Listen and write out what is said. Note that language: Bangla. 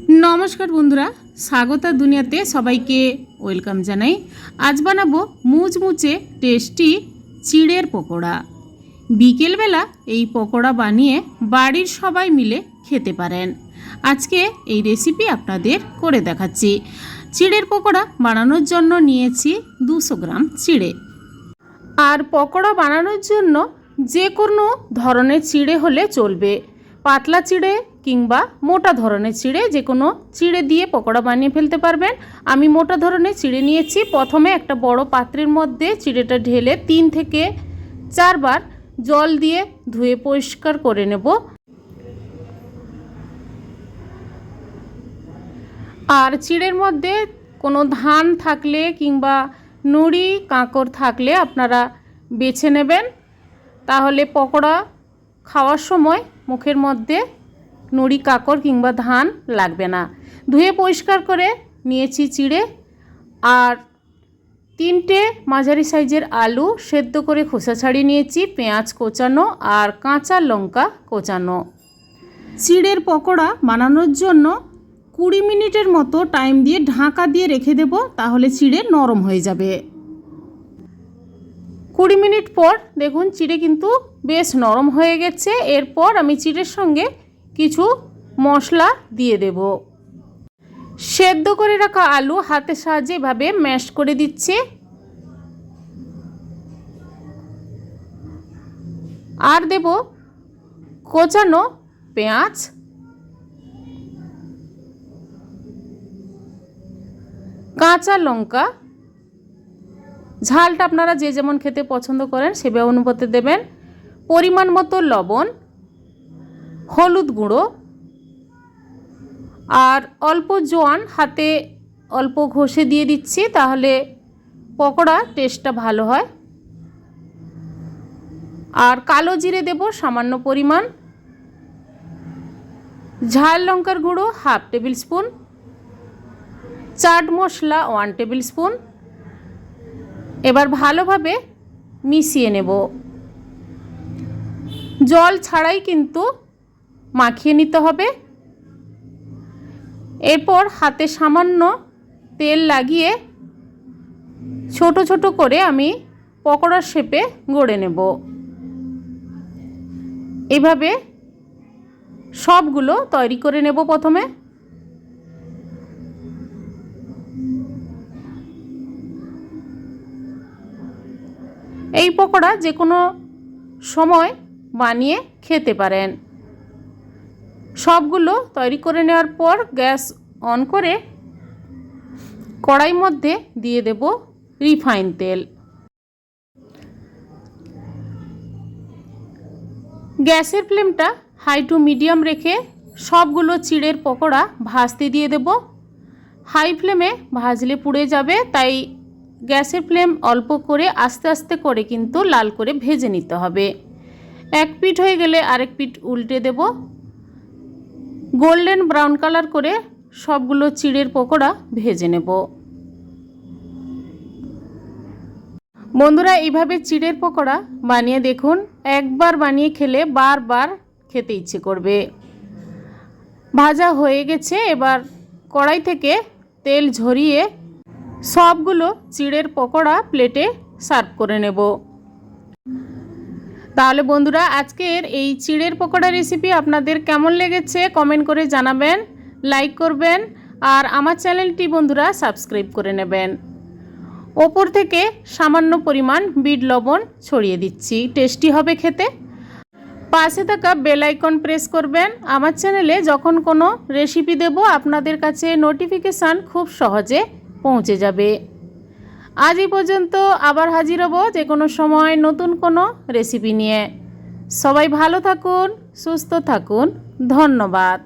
নমস্কার বন্ধুরা, স্বাগতা দুনিয়াতে সবাইকে ওয়েলকাম জানাই। আজ বানাবো মুচমুচে টেস্টি চিড়ের পকোড়া। বিকেলবেলা এই পকোড়া বানিয়ে বাড়ির সবাই মিলে খেতে পারেন। আজকে এই রেসিপি আপনাদের করে দেখাচ্ছি। চিড়ের পকোড়া বানানোর জন্য নিয়েছি 200 গ্রাম চিড়ে। আর পকোড়া বানানোর জন্য যে কোনো ধরনের চিড়ে হলে চলবে, পাতলা চিড়ে কিংবা মোটা ধরনের চিড়ে, যে কোনো চিড়ে দিয়ে পকোড়া বানিয়ে ফেলতে পারবেন। আমি মোটা ধরনের চিড়ে নিয়েছি। প্রথমে একটা বড় পাত্রের মধ্যে চিড়েটা ঢেলে 3 থেকে 4 বার জল দিয়ে ধুয়ে পরিষ্কার করে নেব। আর চিড়ের মধ্যে কোনো ধান থাকলে কিংবা নুড়ি কাঁকড় থাকলে আপনারা বেছে নেবেন, তাহলে পকোড়া খাওয়ার সময় মুখের মধ্যে নুড়ি কাঁকড় কিংবা ধান লাগবে না। ধুয়ে পরিষ্কার করে নিয়েছি চিড়ে। আর 3টে মাঝারি সাইজের আলু সেদ্ধ করে খোসা ছাড়িয়ে নিয়েছি, পেঁয়াজ কোচানো আর কাঁচা লঙ্কা কোচানো। চিড়ের পকোড়া বানানোর জন্য 20 মিনিটের মতো টাইম দিয়ে ঢাকা দিয়ে রেখে দেব, তাহলে চিড়ে নরম হয়ে যাবে। 20 মিনিট পর দেখুন চিড়ে কিন্তু বেশ নরম হয়ে গেছে। এরপর আমি চিড়ের সঙ্গে কিছু মশলা দিয়ে দেব। সেদ্ধ করে রাখা আলু হাতের সাহায্যে এভাবে ম্যাশ করে দিচ্ছি। আর দেব কোচানো পেঁয়াজ, কাঁচা লঙ্কা, ঝালটা আপনারা যে যেমন খেতে পছন্দ করেন সেভাবে অনুপাতে দেবেন, পরিমাণ মতো লবণ, হলুদ গুঁড়ো আর অল্প জোয়ান হাতে অল্প ঘষে দিয়ে দিচ্ছি, তাহলে পকোড়া টেস্টটা ভালো হয়। আর কালো জিরে দেব সামান্য পরিমাণ, ঝাল লঙ্কার গুঁড়ো 1/2 table spoon, chaat masala 1 table spoon. এবার ভালোভাবে মিশিয়ে নেব। জল ছাড়াই কিন্তু মাখিয়ে নিতে হবে। এরপর হাতে সামান্য তেল লাগিয়ে ছোট ছোট করে আমি পকোড়ার শেপে গড়ে নেব। এভাবে সবগুলো তৈরি করে নেব। প্রথমে এই পকোড়া যে কোনো সময় বানিয়ে খেতে পারেন। সবগুলো তৈরি করে নেওয়ার পর গ্যাস অন করে কড়াইর মধ্যে দিয়ে দেব রিফাইন তেল। গ্যাসের ফ্লেমটা হাই টু মিডিয়াম রেখে সবগুলো চিড়ের পকোড়া ভাজতে দিয়ে দেব। হাই ফ্লেমে ভাজলে পুড়ে যাবে, তাই গ্যাসের ফ্লেম অল্প করে আস্তে আস্তে করে কিন্তু লাল করে ভেজে নিতে হবে। এক পিঠ হয়ে গেলে আরেক পিঠ উল্টে দেব। গোল্ডেন ব্রাউন কালার করে সবগুলো চিড়ের পকোড়া ভেজে নেব। বন্ধুরা, এইভাবে চিড়ের পকোড়া বানিয়ে দেখুন, একবার বানিয়ে খেলে বারবার খেতে ইচ্ছে করবে। ভাজা হয়ে গেছে, এবার কড়াই থেকে তেল ঝরিয়ে সবগুলো চিড়ের পকোড়া প্লেটে সার্ভ করে নেব। তাহলে বন্ধুরা, আজকের এই চিড়ের পকোড়া রেসিপি আপনাদের কেমন লেগেছে কমেন্ট করে জানাবেন, লাইক করবেন আর আমার চ্যানেলটি বন্ধুরা সাবস্ক্রাইব করে নেবেন। ওপর থেকে সামান্য পরিমাণ বিট লবণ ছড়িয়ে দিচ্ছি, টেস্টি হবে খেতে। পাশে থাকা বেল আইকন প্রেস করবেন। আমার চ্যানেলে যখন কোনো রেসিপি দেব আপনাদের কাছে নোটিফিকেশান খুব সহজে পৌঁছে যাবে। আজ এই পর্যন্ত, আবার হাজির হব যে কোনো সময় নতুন কোনো রেসিপি নিয়ে। সবাই ভালো থাকুন, সুস্থ থাকুন, ধন্যবাদ।